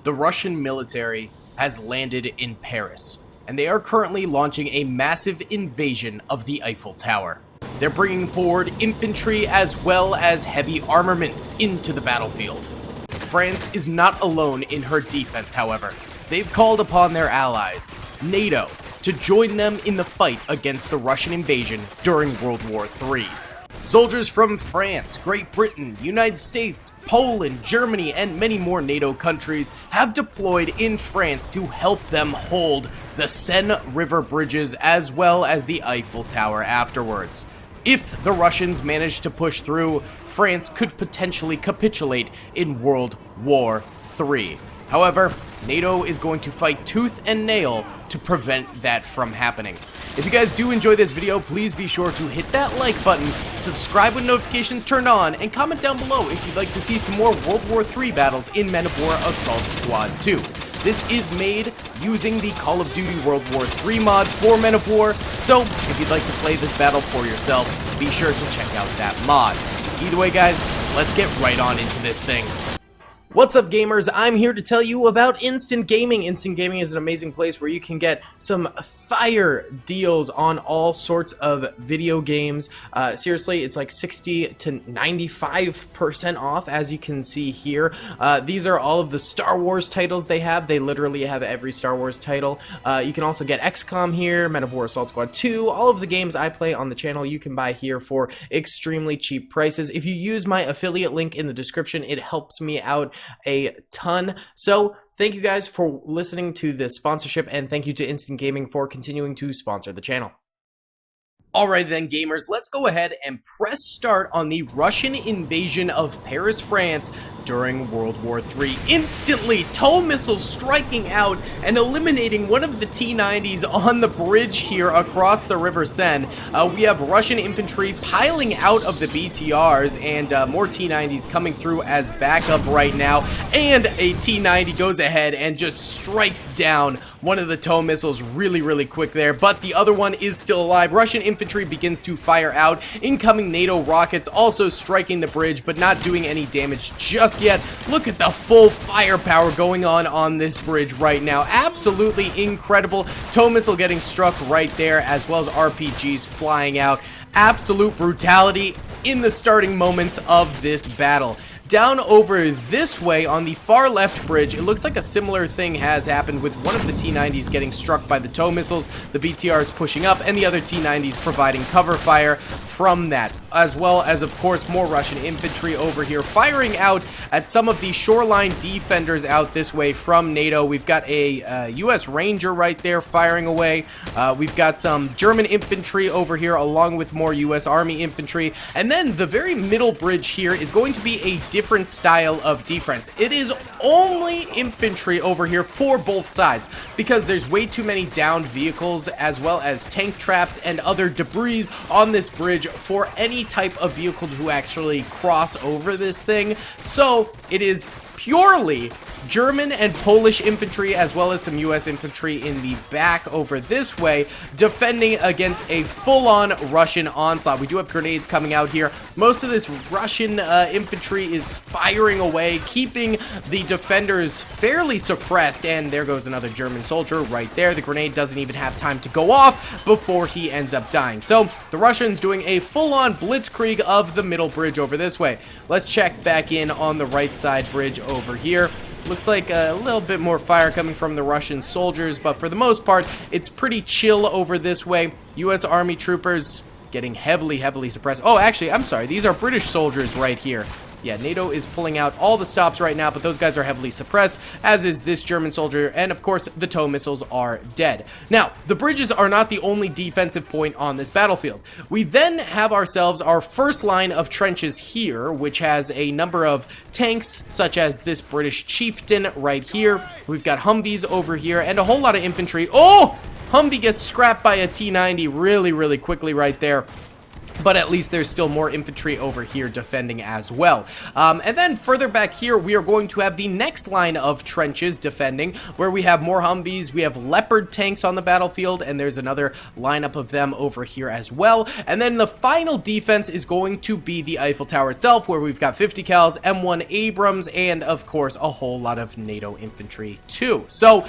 the Russian military has landed in Paris, and they are currently launching a massive invasion of the Eiffel Tower. They're bringing forward infantry as well as heavy armaments into the battlefield. France is not alone in her defense, however. They've called upon their allies, NATO, to join them in the fight against the Russian invasion during World War III. Soldiers from France, Great Britain, United States, Poland, Germany, and many more NATO countries have deployed in France to help them hold the Seine River bridges as well as the Eiffel Tower afterwards. If the Russians manage to push through, France could potentially capitulate in World War III. However, NATO is going to fight tooth and nail to prevent that from happening. If you guys do enjoy this video, please be sure to hit that like button, subscribe with notifications turned on, and comment down below if you'd like to see some more World War III battles in Men of War Assault Squad 2. This is made using the Call of Duty World War III mod for Men of War, so if you'd like to play this battle for yourself, be sure to check out that mod. Either way guys, let's get right on into this thing. What's up gamers, I'm here to tell you about Instant Gaming. Instant Gaming is an amazing place where you can get some fire deals on all sorts of video games. Seriously, it's like 60 to 95% off, as you can see here. These are all of the Star Wars titles they have. They literally have every Star Wars title. You can also get XCOM here, Men of War Assault Squad 2. All of the games I play on the channel you can buy here for extremely cheap prices. If you use my affiliate link in the description, it helps me out a ton. So thank you guys for listening to this sponsorship, and thank you to Instant Gaming for continuing to sponsor the channel. Alright then gamers, let's go ahead and press start on the Russian invasion of Paris, France during World War III. Instantly, TOW missiles striking out and eliminating one of the T-90s on the bridge here across the River Seine. We have Russian infantry piling out of the BTRs and more T-90s coming through as backup right now. And a T-90 goes ahead and just strikes down one of the TOW missiles really quick there, but the other one is still alive. Russian infantry begins to fire out. Incoming NATO rockets also striking the bridge, but not doing any damage just yet. Look at the full firepower going on this bridge right now. Absolutely incredible. TOW missile getting struck right there, as well as RPGs flying out. Absolute brutality in the starting moments of this battle. Down over this way on the far left bridge, it looks like a similar thing has happened with one of the T-90s getting struck by the TOW missiles, the BTRs pushing up, and the other T-90s providing cover fire from that, as well as, of course, more Russian infantry over here firing out at some of the shoreline defenders out this way from NATO. We've got a US Ranger right there firing away. We've got some German infantry over here along with more US Army infantry, and then the very middle bridge here is going to be a different style of defense. It is only infantry over here for both sides because there's way too many downed vehicles as well as tank traps and other debris on this bridge for any type of vehicle to actually cross over this thing. So it is purely German and Polish infantry as well as some US infantry in the back over this way, defending against a full-on Russian onslaught. We do have grenades coming out here. Most of this Russian infantry is firing away, keeping the defenders fairly suppressed, and there goes another German soldier right there. The grenade doesn't even have time to go off before he ends up dying. So the Russians doing a full-on blitzkrieg of the middle bridge over this way. Let's check back in on the right side bridge over here. Looks like a little bit more fire coming from the Russian soldiers, but for the most part, it's pretty chill over this way. US Army troopers getting heavily suppressed. Oh, actually, I'm sorry. These are British soldiers right here. Yeah, NATO is pulling out all the stops right now, but those guys are heavily suppressed, as is this German soldier, and of course, the TOW missiles are dead. Now, the bridges are not the only defensive point on this battlefield. We then have ourselves our first line of trenches here, which has a number of tanks, such as this British chieftain right here. We've got Humvees over here, and a whole lot of infantry. Oh! Humvee gets scrapped by a T-90 really quickly right there. but at least there's still more infantry over here defending as well. And then further back here, we are going to have the next line of trenches defending, where we have more Humvees, we have Leopard tanks on the battlefield, and there's another lineup of them over here as well. And then the final defense is going to be the Eiffel Tower itself, where we've got 50 cals, M1 Abrams, and of course a whole lot of NATO infantry too. So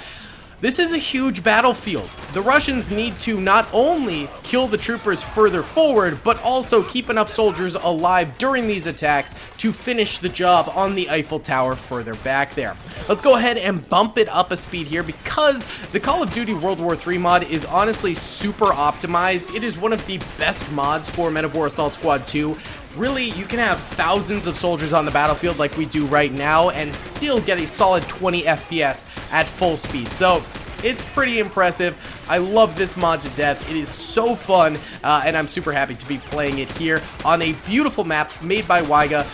this is a huge battlefield. The Russians need to not only kill the troopers further forward, but also keep enough soldiers alive during these attacks to finish the job on the Eiffel Tower further back there. Let's go ahead and bump it up a speed here, because the Call of Duty World War III mod is honestly super optimized. It is one of the best mods for Men of War Assault Squad 2. Really, you can have thousands of soldiers on the battlefield like we do right now and still get a solid 20 FPS at full speed. So it's pretty impressive. I love this mod to death. It is so fun, and I'm super happy to be playing it here on a beautiful map made by Weiga,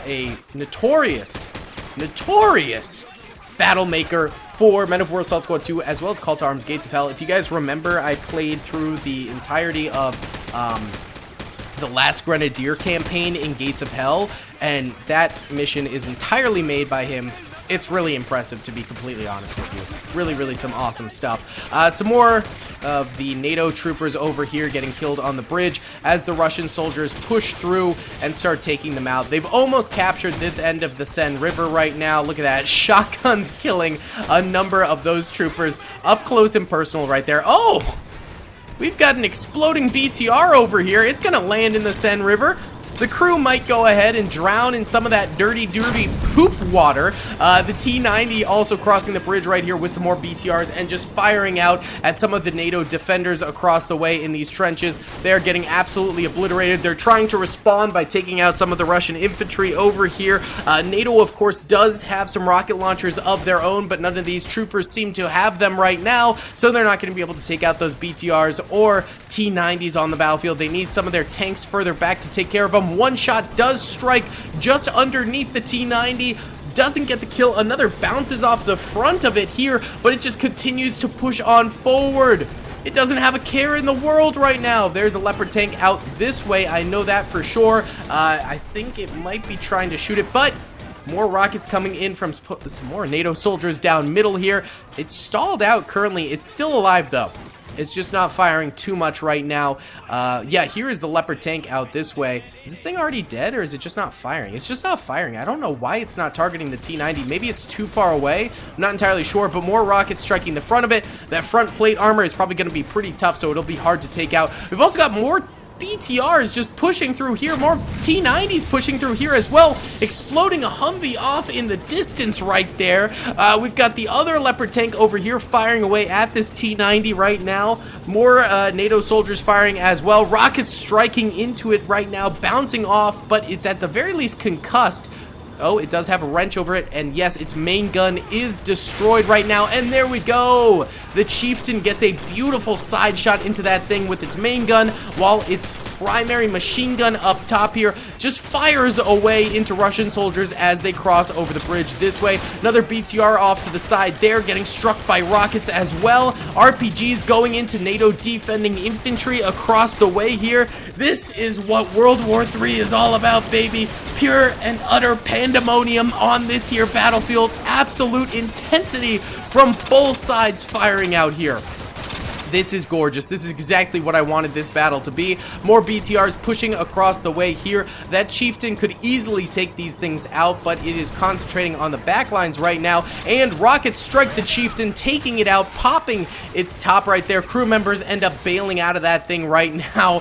a notorious battle maker for Men of War Assault Squad 2, as well as Call to Arms Gates of Hell. If you guys remember, I played through the entirety of the last Grenadier campaign in Gates of Hell, and that mission is entirely made by him. It's really impressive, to be completely honest with you. Really some awesome stuff. Some more of the NATO troopers over here getting killed on the bridge as the Russian soldiers push through and start taking them out. They've almost captured this end of the Seine River right now. Look at that. Shotguns killing a number of those troopers up close and personal right there. Oh! We've got an exploding BTR over here. It's gonna land in the Seine River. The crew might go ahead and drown in some of that dirty poop water. The T-90 also crossing the bridge right here with some more BTRs and just firing out at some of the NATO defenders across the way in these trenches. They're getting absolutely obliterated. They're trying to respond by taking out some of the Russian infantry over here. NATO, of course, does have some rocket launchers of their own, but none of these troopers seem to have them right now, so they're not going to be able to take out those BTRs or T-90s on the battlefield. They need some of their tanks further back to take care of them. One shot does strike just underneath the T-90, doesn't get the kill. Another bounces off the front of it here, but it just continues to push on forward. It doesn't have a care in the world right now. There's a Leopard tank out this way, I know that for sure. I think it might be trying to shoot it, but more rockets coming in from some more NATO soldiers down middle here. It's stalled out currently. It's still alive though. It's just not firing too much right now. Yeah, here is the Leopard tank out this way. Is this thing already dead, or is it just not firing? It's just not firing. I don't know why it's not targeting the T-90. Maybe it's too far away. I'm not entirely sure, but more rockets striking the front of it. That front plate armor is probably going to be pretty tough, so it'll be hard to take out. We've also got more BTRs just pushing through here, more T-90s pushing through here as well, exploding a Humvee off in the distance right there. We've got the other Leopard tank over here firing away at this T-90 right now. More NATO soldiers firing as well. Rockets striking into it right now, bouncing off, but it's at the very least concussed. Oh, it does have a wrench over it, and yes, its main gun is destroyed right now, and there we go! The Chieftain gets a beautiful side shot into that thing with its main gun, while its primary machine gun up top here just fires away into Russian soldiers as they cross over the bridge this way. Another BTR off to the side there, getting struck by rockets as well. RPGs going into NATO defending infantry across the way here. This is what World War III is all about, baby. Pure and utter pandemonium on this here battlefield. Absolute intensity from both sides firing out here. This is gorgeous. This is exactly what I wanted this battle to be. More BTRs pushing across the way here. That Chieftain could easily take these things out, but it is concentrating on the back lines right now, and rockets strike the Chieftain, taking it out, popping its top right there. Crew members end up bailing out of that thing right now.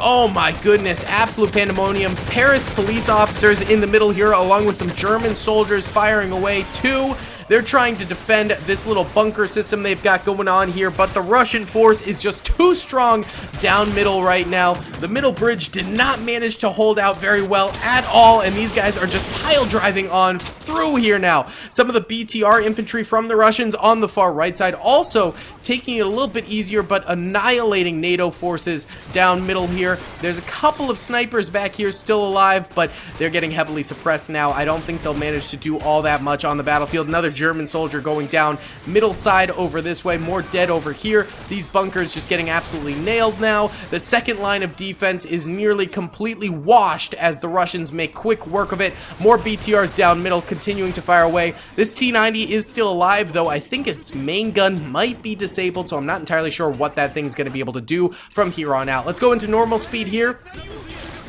Oh my goodness, absolute pandemonium. Paris police officers in the middle here, along with some German soldiers firing away too. They're trying to defend this little bunker system they've got going on here, but the Russian force is just too strong down middle right now. The middle bridge did not manage to hold out very well at all, and these guys are just pile driving on through here now. Some of the BTR infantry from the Russians on the far right side also taking it a little bit easier, but annihilating NATO forces down middle here. There's a couple of snipers back here still alive, but they're getting heavily suppressed now. I don't think they'll manage to do all that much on the battlefield. Another German soldier going down middle side over this way. More dead over here. These bunkers just getting absolutely nailed now. The second line of defense is nearly completely washed as the Russians make quick work of it. More BTRs down middle continuing to fire away. This T-90 is still alive, though I think its main gun might be disabled, so I'm not entirely sure what that thing's going to be able to do from here on out. Let's go into normal speed here.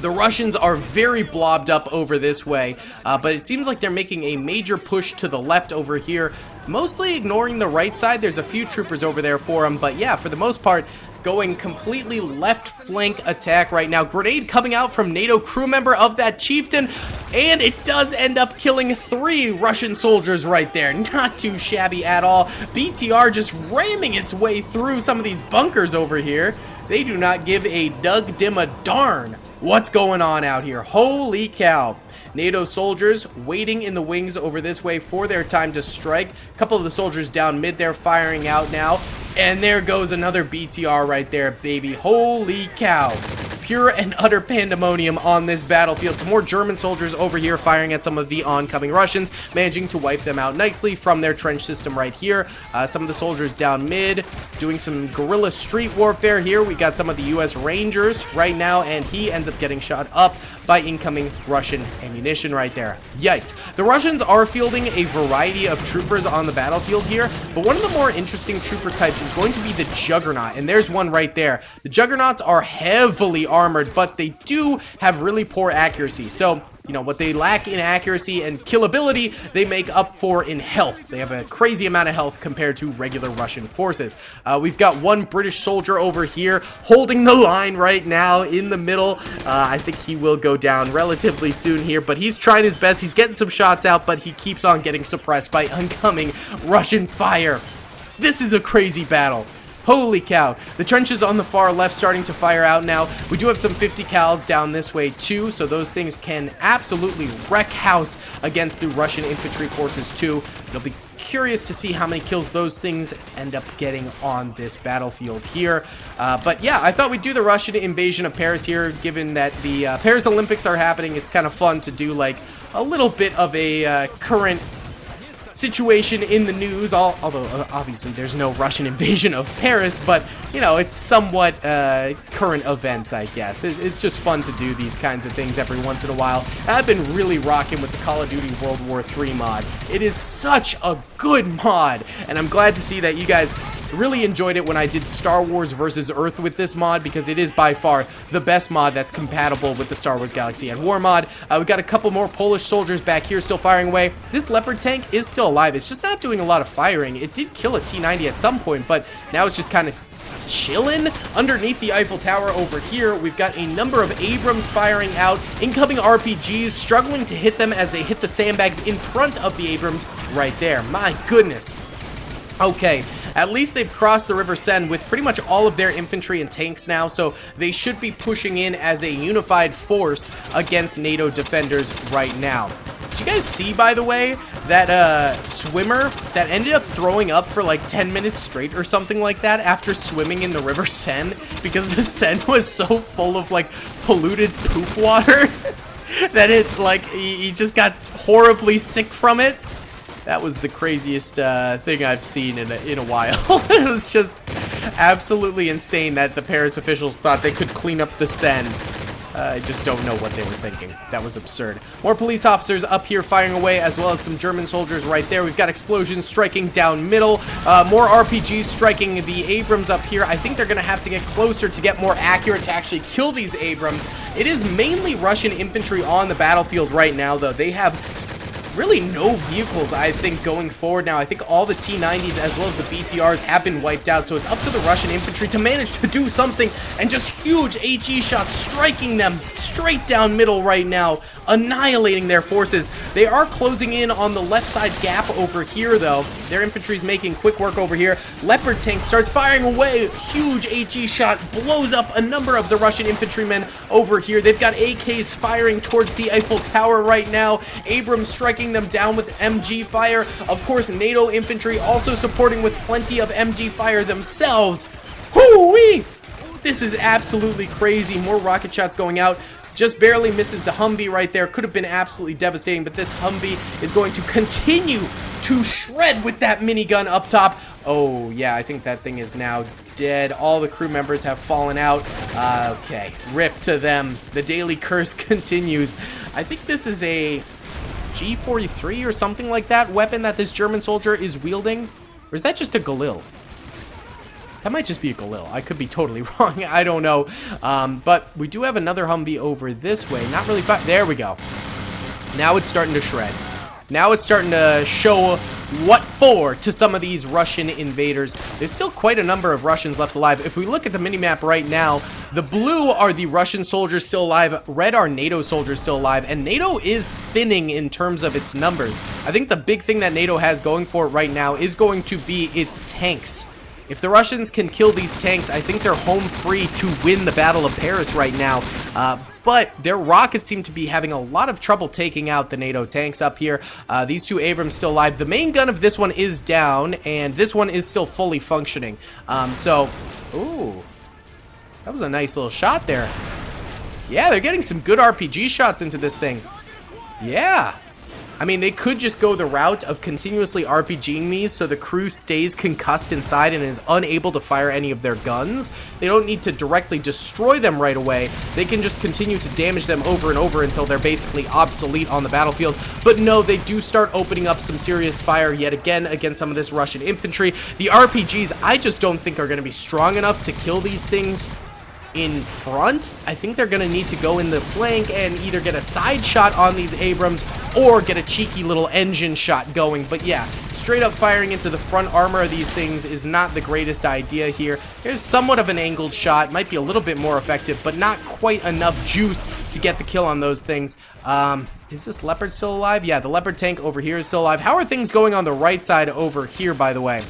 The Russians are very blobbed up over this way, but it seems like they're making a major push to the left over here, mostly ignoring the right side. There's a few troopers over there for them, but yeah, for the most part, going completely left flank attack right now. Grenade coming out from NATO crew member of that chieftain, and it does end up killing 3 Russian soldiers right there. Not too shabby at all. BTR just ramming its way through some of these bunkers over here. They do not give a dug dim a darn what's going on out here. Holy cow. NATO soldiers waiting in the wings over this way for their time to strike. A couple of the soldiers down mid there firing out now. And there goes another BTR right there, baby. Holy cow. Pure and utter pandemonium on this battlefield. Some more German soldiers over here firing at some of the oncoming Russians, managing to wipe them out nicely from their trench system right here. Some of the soldiers down mid doing some guerrilla street warfare here. We got some of the US Rangers right now, and he ends up getting shot up by incoming Russian ammunition right there. Yikes. The Russians are fielding a variety of troopers on the battlefield here, but one of the more interesting trooper types is going to be the Juggernaut, and there's one right there. The Juggernauts are heavily armored, but they do have really poor accuracy. So, you know, what they lack in accuracy and killability, they make up for in health. They have a crazy amount of health compared to regular Russian forces. We've got one British soldier over here holding the line right now in the middle. I think he will go down relatively soon here, but he's trying his best. He's getting some shots out, but he keeps on getting suppressed by oncoming Russian fire. This is a crazy battle. Holy cow. The trenches on the far left starting to fire out now. We do have some 50 cals down this way too, so those things can absolutely wreck house against the Russian infantry forces too. It'll be curious to see how many kills those things end up getting on this battlefield here. But yeah, I thought we'd do the Russian invasion of Paris here, given that the Paris Olympics are happening. It's kind of fun to do like a little bit of a current situation in the news, although obviously there's no Russian invasion of Paris, but you know, it's somewhat current events, I guess. It's just fun to do these kinds of things every once in a while. I've been really rocking with the Call of Duty World War III mod. It is such a good mod, and I'm glad to see that you guys really enjoyed it when I did Star Wars versus Earth with this mod, because it is by far the best mod that's compatible with the Star Wars Galaxy at War mod. We got a couple more Polish soldiers back here still firing away. This Leopard tank is still alive. It's just not doing a lot of firing. It did kill a T-90 at some point, but now it's just kind of chilling underneath the Eiffel Tower over here. We've got a number of Abrams firing out, incoming RPGs struggling to hit them as they hit the sandbags in front of the Abrams right there. My goodness. Okay, at least they've crossed the River Seine with pretty much all of their infantry and tanks now, so they should be pushing in as a unified force against NATO defenders right now. Did you guys see, by the way, that swimmer that ended up throwing up for like 10 minutes straight or something like that after swimming in the River Seine because the Seine was so full of like polluted poop water that it like he just got horribly sick from it? That was the craziest thing I've seen in a while. It was just absolutely insane that the Paris officials thought they could clean up the Seine. I just don't know what they were thinking. That was absurd. More police officers up here firing away, as well as some German soldiers right there. We've got explosions striking down middle. More RPGs striking the Abrams up here. I think they're going to have to get closer to get more accurate to actually kill these Abrams. It is mainly Russian infantry on the battlefield right now, though. They have really no vehicles, I think, going forward now. I think all the T-90s as well as the BTRs have been wiped out, so it's up to the Russian infantry to manage to do something, and just huge HE shots striking them straight down middle right now, annihilating their forces. They are closing in on the left side gap over here, though. Their infantry's making quick work over here. Leopard tank starts firing away. Huge HE shot blows up a number of the Russian infantrymen over here. They've got AKs firing towards the Eiffel Tower right now. Abrams striking them down with MG fire. Of course, NATO infantry also supporting with plenty of MG fire themselves. Hoo-wee! This is absolutely crazy. More rocket shots going out. Just barely misses the Humvee right there. Could have been absolutely devastating, but this Humvee is going to continue to shred with that minigun up top. Oh, yeah, I think that thing is now dead. All the crew members have fallen out. Okay, rip to them. The daily curse continues. I think this is a G43 or something like that weapon that this German soldier is wielding. Or is that just a Galil? That might just be a Galil. I could be totally wrong. I don't know. But we do have another Humvee over this way. Not really far. There we go. Now it's starting to shred. Now it's starting to show what for to some of these Russian invaders. There's still quite a number of Russians left alive. If we look at the minimap right now, the blue are the Russian soldiers still alive, red are NATO soldiers still alive, and NATO is thinning in terms of its numbers. I think the big thing that NATO has going for it right now is going to be its tanks. If the Russians can kill these tanks, I think they're home free to win the Battle of Paris right now. But their rockets seem to be having a lot of trouble taking out the NATO tanks up here. These two Abrams still alive. The main gun of this one is down, and this one is still fully functioning. Ooh, that was a nice little shot there. Yeah, they're getting some good RPG shots into this thing. Yeah. I mean, they could just go the route of continuously RPGing these so the crew stays concussed inside and is unable to fire any of their guns. They don't need to directly destroy them right away. They can just continue to damage them over and over until they're basically obsolete on the battlefield. But no, they do start opening up some serious fire yet again against some of this Russian infantry. The RPGs, I just don't think are going to be strong enough to kill these things in front. I think they're going to need to go in the flank and either get a side shot on these Abrams or get a cheeky little engine shot going. But yeah, straight up firing into the front armor of these things is not the greatest idea here. Here's somewhat of an angled shot. Might be a little bit more effective, but not quite enough juice to get the kill on those things. Is this Leopard still alive? Yeah, the Leopard tank over here is still alive. How are things going on the right side over here, by the way?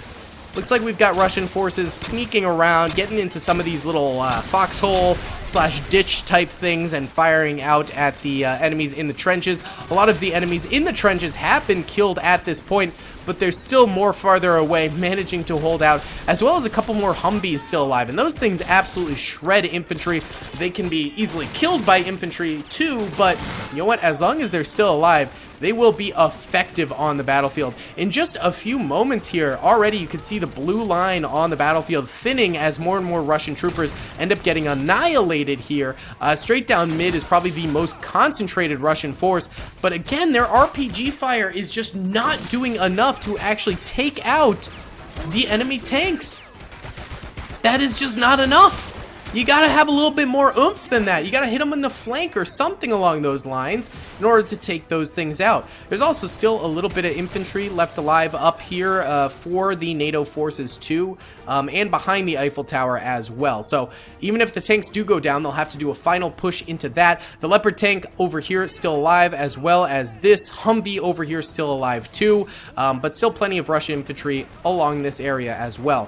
Looks like we've got Russian forces sneaking around, getting into some of these little foxhole / ditch type things and firing out at the enemies in the trenches. A lot of the enemies in the trenches have been killed at this point, but there's still more farther away managing to hold out, as well as a couple more Humvees still alive. And those things absolutely shred infantry. They can be easily killed by infantry too, but you know what? As long as they're still alive, they will be effective on the battlefield. In just a few moments here, already you can see the blue line on the battlefield thinning as more and more Russian troopers end up getting annihilated here. Straight down mid is probably the most concentrated Russian force, but again, their RPG fire is just not doing enough to actually take out the enemy tanks. That is just not enough. You gotta have a little bit more oomph than that. You gotta hit them in the flank or something along those lines in order to take those things out. There's also still a little bit of infantry left alive up here for the NATO forces too, and behind the Eiffel Tower as well. So even if the tanks do go down, they'll have to do a final push into that. The Leopard tank over here is still alive, as well as this Humvee over here still alive too, but still plenty of Russian infantry along this area as well.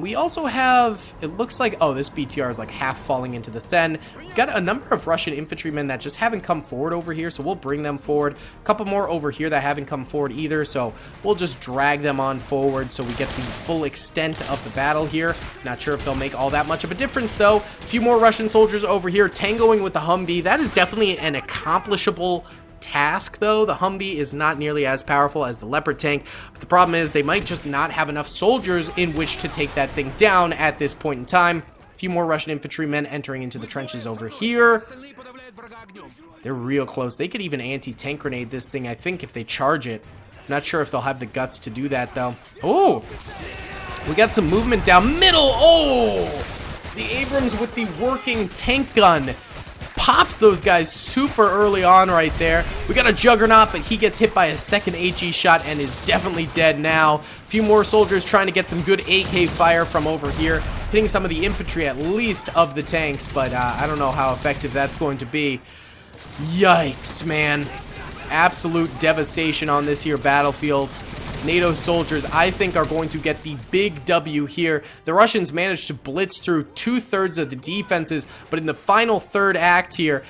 We also have, it looks like, oh, this BTR is like half falling into the Seine. We've got a number of Russian infantrymen that just haven't come forward over here, so we'll bring them forward. A couple more over here that haven't come forward either, so we'll just drag them on forward so we get the full extent of the battle here. Not sure if they'll make all that much of a difference though. A few more Russian soldiers over here tangoing with the Humvee. That is definitely an accomplishable task though. The Humvee is not nearly as powerful as the Leopard tank, but the problem is they might just not have enough soldiers in which to take that thing down at this point in time. Few more Russian infantrymen entering into the trenches over here. They're real close. They could even anti-tank grenade this thing, I think, if they charge it. Not sure if they'll have the guts to do that, though. Oh! We got some movement down middle. Oh! The Abrams with the working tank gun pops those guys super early on right there. We got a Juggernaut, but he gets hit by a second HE shot and is definitely dead now. A few more soldiers trying to get some good AK fire from over here, hitting some of the infantry at least of the tanks, but I don't know how effective that's going to be. Yikes, man. Absolute devastation on this here battlefield. NATO soldiers, I think, are going to get the big W here. The Russians managed to blitz through 2/3 of the defenses, but in the final third act here,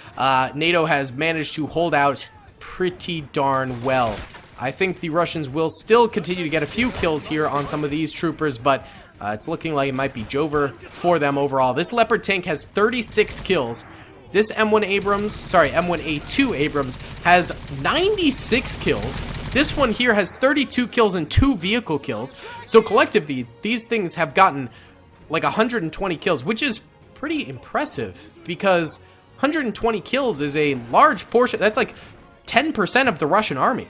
NATO has managed to hold out pretty darn well. I think the Russians will still continue to get a few kills here on some of these troopers, but it's looking like it might be Jover for them overall. This Leopard tank has 36 kills. This M1A2 Abrams has 96 kills. This one here has 32 kills and 2 vehicle kills. So collectively, these things have gotten like 120 kills, which is pretty impressive because 120 kills is a large portion. That's like 10% of the Russian army.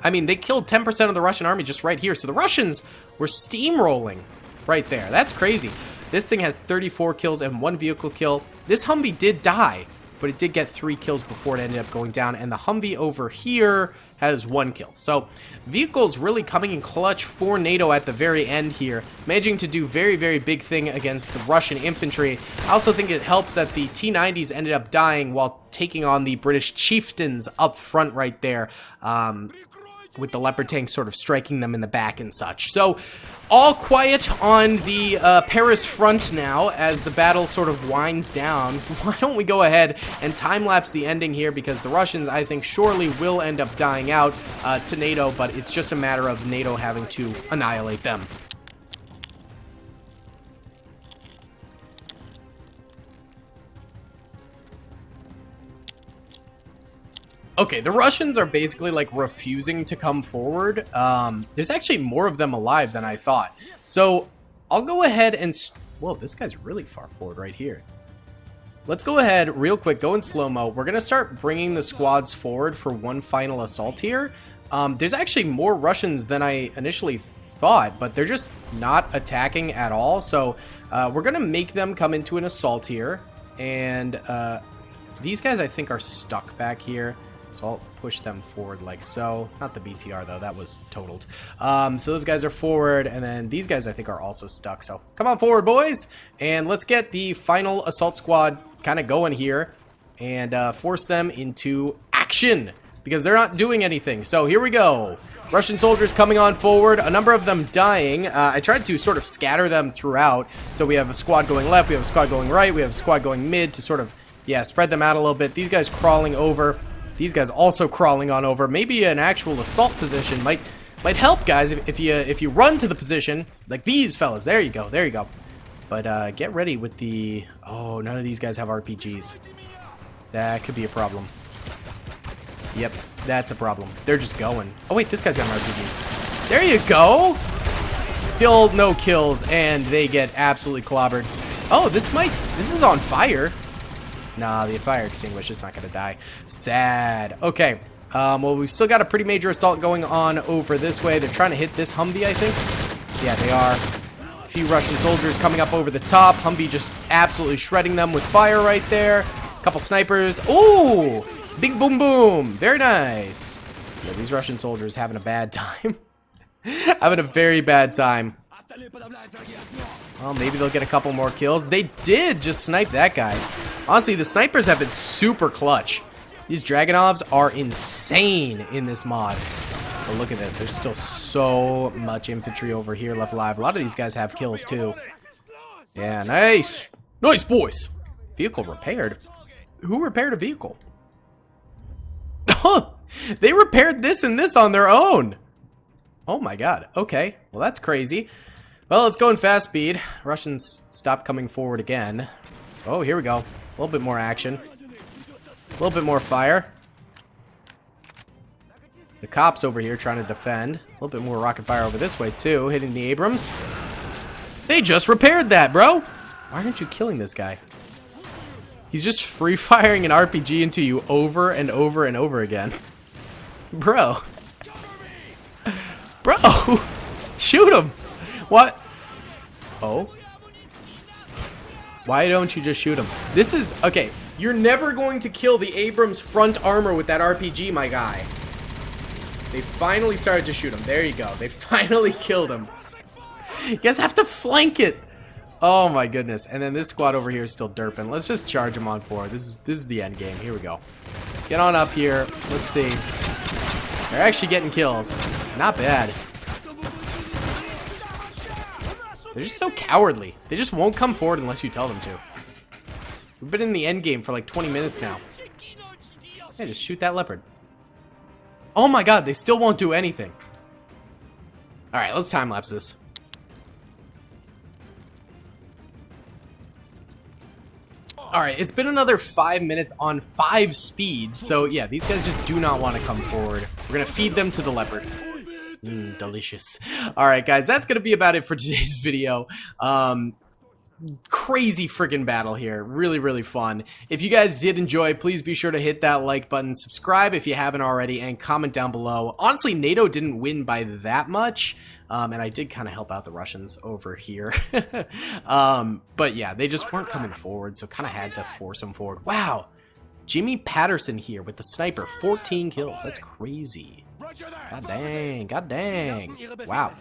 I mean, they killed 10% of the Russian army just right here. So the Russians were steamrolling right there. That's crazy. This thing has 34 kills and 1 vehicle kill. This Humvee did die, but it did get 3 kills before it ended up going down. And the Humvee over here has 1 kill. So vehicles really coming in clutch for NATO at the very end here, managing to do very, very big thing against the Russian infantry. I also think it helps that the T-90s ended up dying while taking on the British chieftains up front right there, with the Leopard tank sort of striking them in the back and such. So all quiet on the Paris front now as the battle sort of winds down. Why don't we go ahead and time-lapse the ending here, because the Russians, I think, surely will end up dying out to NATO, but it's just a matter of NATO having to annihilate them. Okay, the Russians are basically like refusing to come forward. There's actually more of them alive than I thought. So I'll go ahead and... Whoa, this guy's really far forward right here. Let's go ahead real quick, go in slow-mo. We're going to start bringing the squads forward for one final assault here. There's actually more Russians than I initially thought, but they're just not attacking at all. So we're going to make them come into an assault here. And these guys, I think, are stuck back here. So I'll push them forward like so. Not the BTR, though. That was totaled. So those guys are forward, and then these guys, I think, are also stuck. So come on forward, boys, and let's get the final assault squad kind of going here and force them into action, because they're not doing anything. So here we go. Russian soldiers coming on forward, a number of them dying. I tried to sort of scatter them throughout. So we have a squad going left, we have a squad going right, we have a squad going mid to sort of, yeah, spread them out a little bit. These guys crawling over. These guys also crawling on over. Maybe an actual assault position might help, guys, if you run to the position like these fellas. There you go, there you go. But get ready with the... Oh, none of these guys have RPGs. That could be a problem. Yep, that's a problem. They're just going. Oh wait, this guy's got an RPG. There you go. Still no kills, and they get absolutely clobbered. Oh, this is on fire. Nah, the fire extinguisher is not going to die. Sad. Okay. Well, we've still got a pretty major assault going on over this way. They're trying to hit this Humvee, I think. Yeah, they are. A few Russian soldiers coming up over the top. Humvee just absolutely shredding them with fire right there. A couple snipers. Oh! Big boom boom. Very nice. Yeah, these Russian soldiers having a bad time. Having a very bad time. Well, maybe they'll get a couple more kills. They did just snipe that guy. Honestly, the snipers have been super clutch. These Dragunovs are insane in this mod. But look at this. There's still so much infantry over here left alive. A lot of these guys have kills, too. Yeah, nice. Nice, boys. Vehicle repaired. Who repaired a vehicle? They repaired this and this on their own. Oh, my God. Okay. Well, that's crazy. Well, let's go in fast speed. Russians stop coming forward again. Oh, here we go. A little bit more action. A little bit more fire. The cops over here trying to defend. A little bit more rocket fire over this way, too. Hitting the Abrams. They just repaired that, bro. Why aren't you killing this guy? He's just free firing an RPG into you over and over and over again. Bro. Bro. Shoot him. What? Oh. Why don't you just shoot him? This is... Okay, you're never going to kill the Abrams front armor with that RPG, my guy. They finally started to shoot him. There you go. They finally killed him. You guys have to flank it. Oh my goodness. And then this squad over here is still derping. Let's just charge them on forward. This is the end game. Here we go. Get on up here. Let's see. They're actually getting kills. Not bad. They're just so cowardly. They just won't come forward unless you tell them to. We've been in the end game for like 20 minutes now. Hey, just shoot that leopard. Oh my god, they still won't do anything. Alright, let's time-lapse this. Alright, it's been another 5 minutes on 5 speed. So yeah, these guys just do not want to come forward. We're gonna feed them to the leopard. Delicious. Alright guys, that's gonna be about it for today's video. Crazy friggin' battle here. Really, really fun. If you guys did enjoy, please be sure to hit that like button, subscribe if you haven't already, and comment down below. Honestly, NATO didn't win by that much, and I did kind of help out the Russians over here. But yeah, they just weren't coming forward, so kind of had to force them forward. Wow! Jimmy Patterson here with the sniper, 14 kills. That's crazy. God dang, god dang. Wow.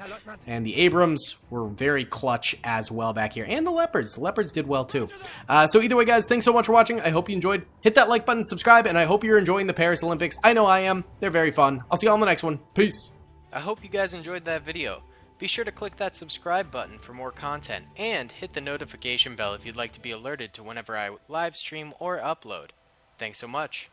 And the Abrams were very clutch as well back here. And the Leopards. The Leopards did well too. So either way, guys, thanks so much for watching. I hope you enjoyed. Hit that like button, subscribe, and I hope you're enjoying the Paris Olympics. I know I am. They're very fun. I'll see you all in the next one. Peace. I hope you guys enjoyed that video. Be sure to click that subscribe button for more content, and hit the notification bell if you'd like to be alerted to whenever I live stream or upload. Thanks so much.